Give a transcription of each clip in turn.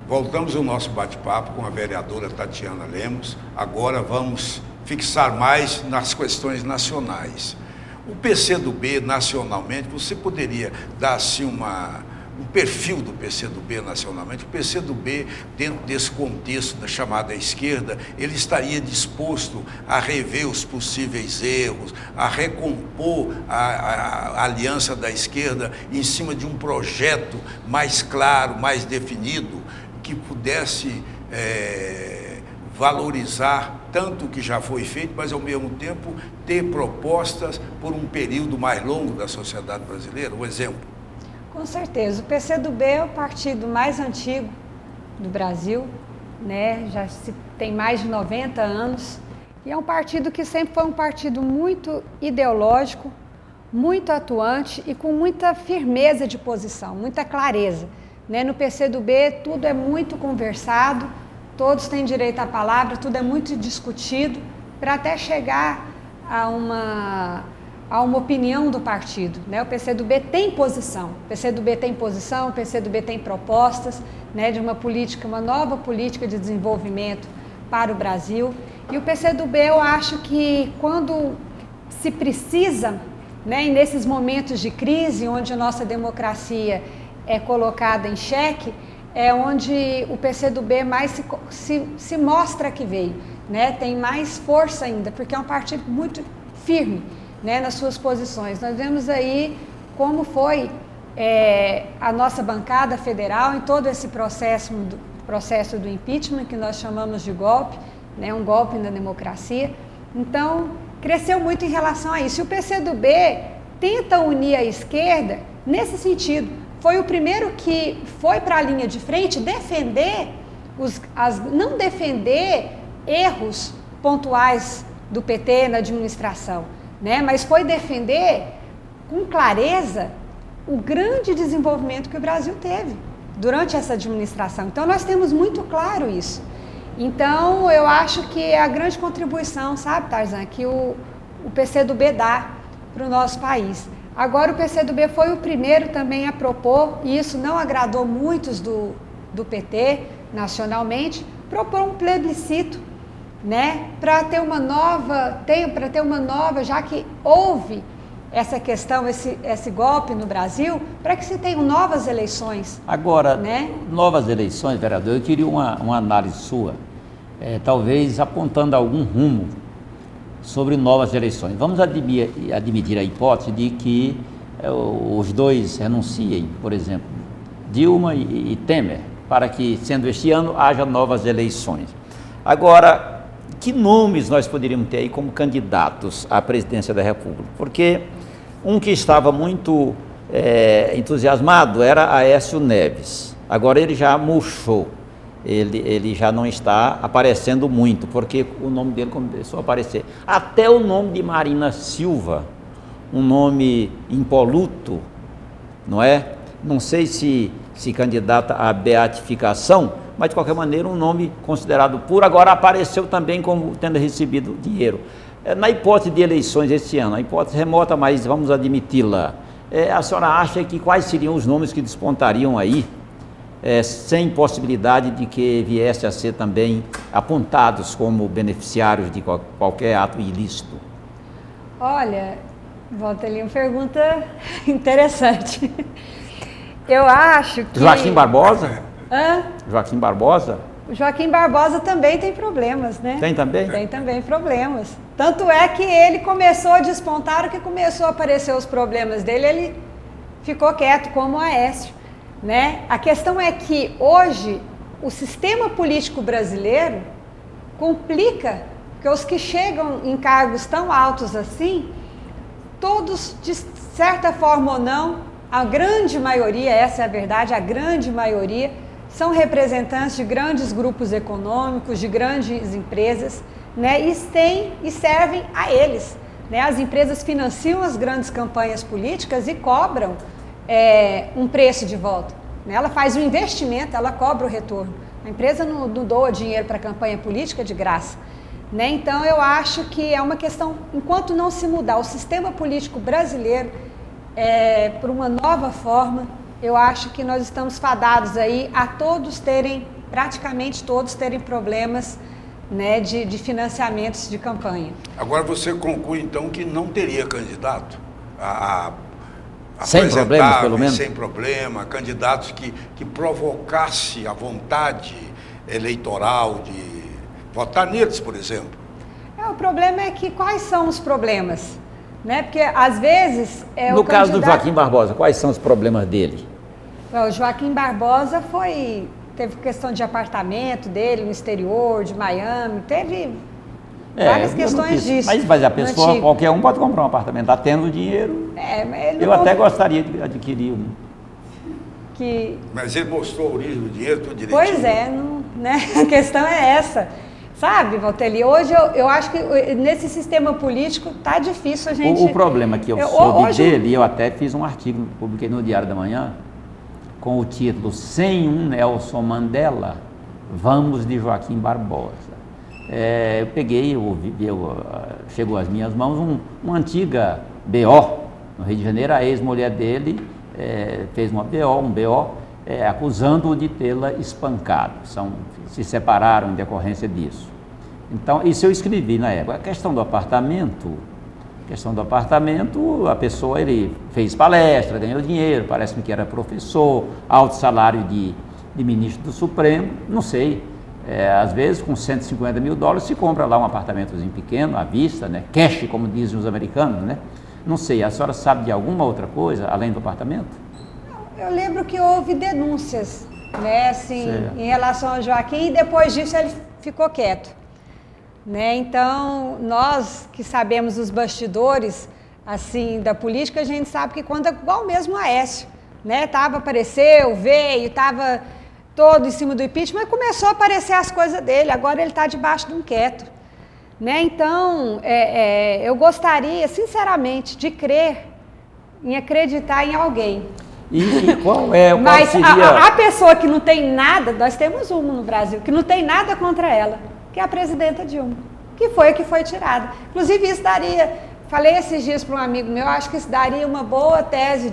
Voltamos ao nosso bate-papo com a vereadora Tatiana Lemos. Agora vamos fixar mais nas questões nacionais. O PCdoB, nacionalmente, você poderia dar assim um perfil do PCdoB nacionalmente? O PCdoB, dentro desse contexto da chamada esquerda, ele estaria disposto a rever os possíveis erros, a recompor a aliança da esquerda em cima de um projeto mais claro, mais definido, que pudesse valorizar tanto o que já foi feito, mas ao mesmo tempo ter propostas por um período mais longo da sociedade brasileira? Um exemplo. Com certeza. O PCdoB é o partido mais antigo do Brasil, né? Já tem mais de 90 anos, e é um partido que sempre foi um partido muito ideológico, muito atuante e com muita firmeza de posição, muita clareza, né? No PCdoB tudo é muito conversado, todos têm direito à palavra, tudo é muito discutido para até chegar a uma opinião do partido, né? O PCdoB tem posição, o PCdoB tem propostas, né, de uma nova política de desenvolvimento para o Brasil. E o PCdoB, eu acho que quando se precisa, né, e nesses momentos de crise, onde a nossa democracia é colocada em xeque, é onde o PCdoB mais se mostra que veio, né? Tem mais força ainda, porque é um partido muito firme, né, nas suas posições. Nós vemos aí como foi a nossa bancada federal em todo esse processo do impeachment, que nós chamamos de golpe, né, um golpe na democracia. Então, cresceu muito em relação a isso. E o PCdoB tenta unir a esquerda nesse sentido. Foi o primeiro que foi para a linha de frente defender, não defender erros pontuais do PT na administração, né? Mas foi defender com clareza o grande desenvolvimento que o Brasil teve durante essa administração. Então nós temos muito claro isso. Então eu acho que é a grande contribuição, sabe, Tarzan, que o PCdoB dá para o nosso país. Agora o PCdoB foi o primeiro também a propor, e isso não agradou muitos do PT nacionalmente, propor um plebiscito, né, para ter uma nova, já que houve essa questão, esse golpe no Brasil, para que se tenham novas eleições. Agora, né? Novas eleições, vereador, eu queria uma análise sua, talvez apontando algum rumo sobre novas eleições. Vamos admitir a hipótese de que os dois renunciem, por exemplo, Dilma e Temer, para que, sendo este ano, haja novas eleições. Agora, que nomes nós poderíamos ter aí como candidatos à presidência da República? Porque um que estava muito entusiasmado era Aécio Neves. Agora ele já murchou, ele já não está aparecendo muito, porque o nome dele começou a aparecer. Até o nome de Marina Silva, um nome impoluto, não é? Não sei se candidata à beatificação, mas de qualquer maneira um nome considerado puro, agora apareceu também como tendo recebido dinheiro. Na hipótese de eleições este ano, a hipótese remota, mas vamos admiti-la, a senhora acha que quais seriam os nomes que despontariam aí, sem possibilidade de que viesse a ser também apontados como beneficiários de qualquer ato ilícito? Olha, volta ali uma pergunta interessante. Eu acho que... Joaquim Barbosa? Hã? Joaquim Barbosa? O Joaquim Barbosa também tem problemas, né? Tem também? Tem também problemas. Tanto é que ele começou a despontar, o que começou a aparecer os problemas dele, ele ficou quieto, como o Aécio, né? A questão é que hoje o sistema político brasileiro complica, porque os que chegam em cargos tão altos assim, todos, de certa forma ou não, a grande maioria, essa é a verdade, a grande maioria, são representantes de grandes grupos econômicos, de grandes empresas, né, e servem a eles, né? As empresas financiam as grandes campanhas políticas e cobram um preço de volta, né? Ela faz um investimento, ela cobra o retorno. A empresa não doa dinheiro para a campanha política de graça, né? Então eu acho que é uma questão, enquanto não se mudar o sistema político brasileiro por uma nova forma, eu acho que nós estamos fadados aí a todos terem, praticamente todos terem problemas, né, de financiamentos de campanha. Agora você conclui então que não teria candidato sem problemas, pelo menos? Sem problema, candidatos que provocasse a vontade eleitoral de votar neles, por exemplo. O problema é que quais são os problemas? Né? Porque às vezes... No caso do Joaquim Barbosa, quais são os problemas dele? O Joaquim Barbosa teve questão de apartamento dele no exterior, de Miami, teve várias questões disso. Mas a pessoa, qualquer um pode comprar um apartamento, está tendo dinheiro. Eu até gostaria de adquirir um. Mas ele mostrou a origem do dinheiro, tudo direitinho. Pois é, né? A questão é essa. Sabe, Valteli, hoje eu acho que nesse sistema político tá difícil a gente... O problema que eu soube dele, eu até fiz um artigo, publiquei no Diário da Manhã, com o título Sem um Nelson Mandela, vamos de Joaquim Barbosa. Eu peguei, chegou às minhas mãos uma antiga BO, no Rio de Janeiro, a ex-mulher dele fez um BO, acusando-o de tê-la espancado. Se separaram em decorrência disso. Então, isso eu escrevi na época. A questão do apartamento, a pessoa, ele fez palestra, ganhou dinheiro, parece-me que era professor, alto salário de ministro do Supremo, não sei. Às vezes, com $150 mil, se compra lá um apartamentozinho pequeno, à vista, né? Cash, como dizem os americanos, né? Não sei, a senhora sabe de alguma outra coisa, além do apartamento? Eu lembro que houve denúncias, né, assim, em relação ao Joaquim, e depois disso ele ficou quieto, né? Então, nós que sabemos os bastidores, assim, da política, a gente sabe que quando, igual mesmo o Aécio, né, apareceu, veio, estava todo em cima do impeachment, mas começou a aparecer as coisas dele, agora ele está debaixo de um quieto, né? Então, eu gostaria, sinceramente, de crer, em acreditar em alguém. E qual seria... Mas a pessoa que não tem nada, nós temos uma no Brasil, que não tem nada contra ela, que é a presidenta Dilma, que foi a que foi tirada. Inclusive isso falei esses dias para um amigo meu, acho que isso daria uma boa tese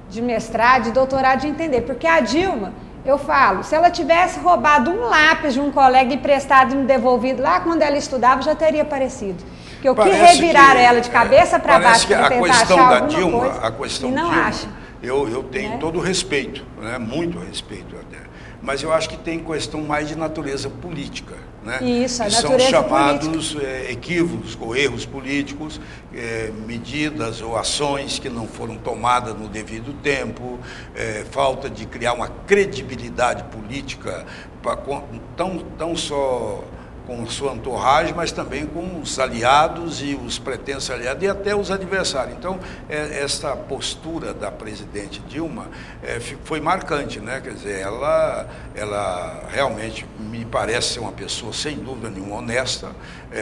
de mestrado, de doutorado, de entender, porque a Dilma, eu falo, se ela tivesse roubado um lápis de um colega emprestado e me devolvido lá quando ela estudava, já teria aparecido. Porque o que reviraram ela de cabeça para baixo para tentar achar alguma coisa, a questão e não Dilma, acha. Eu tenho todo o respeito, né? Muito respeito até, mas eu acho que tem questão mais de natureza política, né? Isso, a são natureza chamados equívocos ou erros políticos, medidas ou ações que não foram tomadas no devido tempo, falta de criar uma credibilidade política, tão só com sua entourage, mas também com os aliados e os pretensos aliados e até os adversários. Então, essa postura da presidente Dilma foi marcante, né? Quer dizer, ela realmente me parece ser uma pessoa, sem dúvida nenhuma, honesta,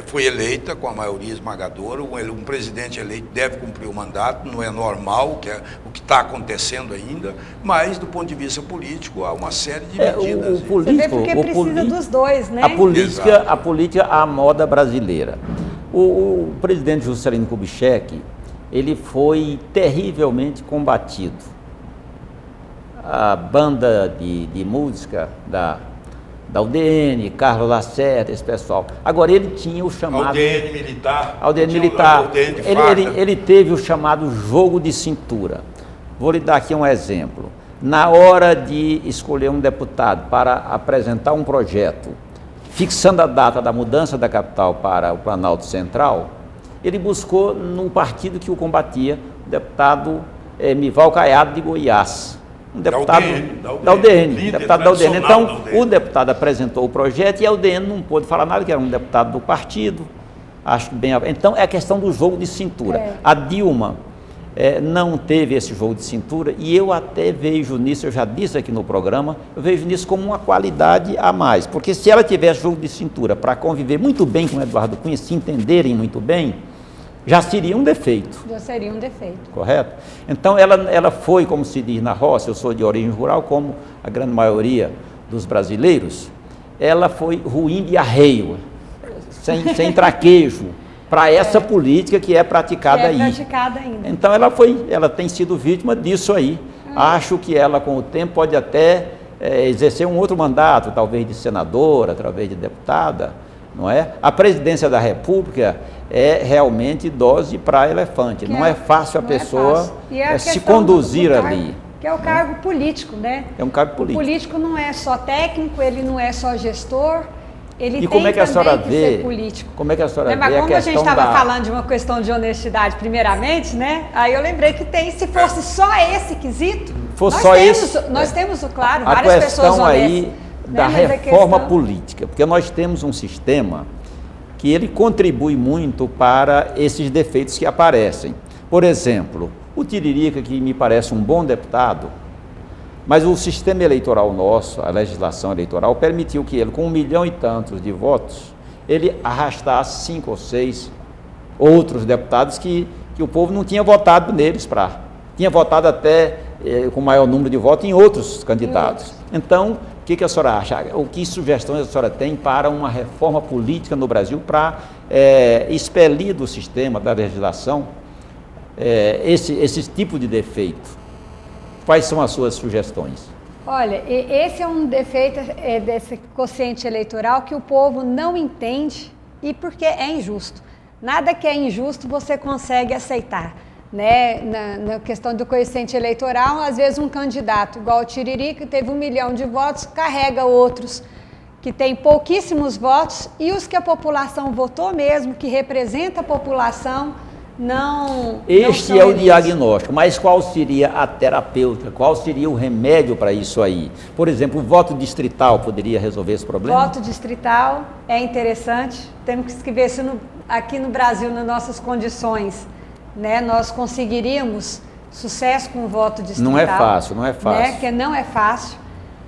foi eleita com a maioria esmagadora, um presidente eleito deve cumprir o mandato, não é normal o que está acontecendo ainda, mas, do ponto de vista político, há uma série de medidas. Você vê porque precisa dos dois, né? A política à moda brasileira. O presidente Juscelino Kubitschek, ele foi terrivelmente combatido. A banda de música da UDN, Carlos Lacerda, esse pessoal. Agora, ele tinha o chamado... UDN militar. Ele teve o chamado jogo de cintura. Vou lhe dar aqui um exemplo. Na hora de escolher um deputado para apresentar um projeto, fixando a data da mudança da capital para o Planalto Central, ele buscou num partido que o combatia, o deputado Mival Caiado de Goiás, um deputado da UDN, deputado da UDN. Então, o deputado apresentou o projeto e a UDN não pôde falar nada, que era um deputado do partido. Acho bem. Então, é a questão do jogo de cintura. A Dilma não teve esse jogo de cintura e eu até vejo nisso, eu já disse aqui no programa, eu vejo nisso como uma qualidade a mais, porque se ela tivesse jogo de cintura para conviver muito bem com o Eduardo Cunha, se entenderem muito bem, já seria um defeito. Já seria um defeito. Correto? Então ela foi, como se diz na roça, eu sou de origem rural, como a grande maioria dos brasileiros, ela foi ruim de arreio, sem traquejo, para essa política que é praticada aí. Praticada ainda. Então ela tem sido vítima disso aí. Acho que ela, com o tempo, pode até exercer um outro mandato, talvez de senadora, através de deputada, não é? A presidência da República é realmente dose para elefante. Não é fácil a pessoa se conduzir do cargo, ali. Que é o cargo político, né? É um cargo político. O político não é só técnico, ele não é só gestor, ele tem como é que a senhora que vê, ser político. Como é que a senhora Mas vê como a gente estava da... falando de uma questão de honestidade primeiramente, né? Aí eu lembrei que tem, se fosse só esse quesito, nós temos, claro, várias pessoas honestas. A questão aí da reforma questão... política, porque nós temos um sistema que ele contribui muito para esses defeitos que aparecem. Por exemplo, o Tiririca, que me parece um bom deputado, mas o sistema eleitoral nosso, a legislação eleitoral, permitiu que ele, com 1 milhão e tantos de votos, ele arrastasse 5 ou 6 outros deputados que o povo não tinha votado neles tinha votado até com maior número de votos em outros candidatos. Então, o que a senhora acha? Que sugestões a senhora tem para uma reforma política no Brasil para expelir do sistema, da legislação, esse tipo de defeito? Quais são as suas sugestões? Olha, esse é um defeito desse quociente eleitoral que o povo não entende e porque é injusto. Nada que é injusto você consegue aceitar. Né? Na questão do quociente eleitoral, às vezes um candidato igual o Tiririca, que teve 1 milhão de votos, carrega outros que têm pouquíssimos votos e os que a população votou mesmo, que representa a população, não Este é o diagnóstico, mas qual seria a terapêutica? Qual seria o remédio para isso aí? Por exemplo, o voto distrital poderia resolver esse problema? Voto distrital é interessante. Temos que ver se aqui no Brasil, nas nossas condições, né, nós conseguiríamos sucesso com o voto distrital. Não é fácil. Né, que não é fácil.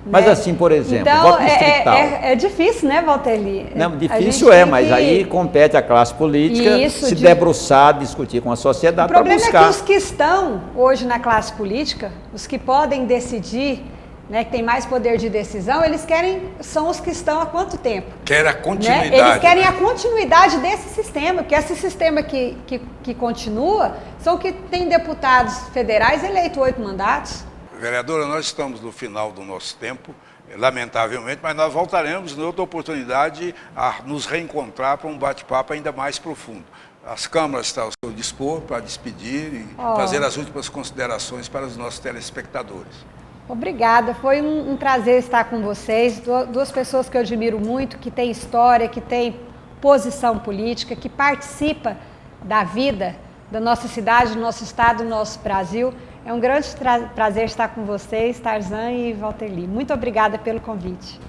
Mas né? assim, por exemplo, então, voto distrital. É difícil, né, Valterli? Não, difícil mas aí compete a classe política se debruçar, discutir com a sociedade para buscar. O problema é que os que estão hoje na classe política, os que podem decidir, né, que tem mais poder de decisão, são os que estão há quanto tempo? Querem a continuidade. Né? Eles querem a continuidade desse sistema, porque esse sistema que continua são que tem deputados federais eleitos 8 mandatos. Vereadora, nós estamos no final do nosso tempo, lamentavelmente, mas nós voltaremos em outra oportunidade a nos reencontrar para um bate-papo ainda mais profundo. As câmaras estão ao seu dispor para despedir e fazer as últimas considerações para os nossos telespectadores. Obrigada, foi um prazer estar com vocês, duas pessoas que eu admiro muito, que têm história, que têm posição política, que participa da vida da nossa cidade, do nosso estado, do nosso Brasil. É um grande prazer estar com vocês, Tarzan e Valterli. Muito obrigada pelo convite.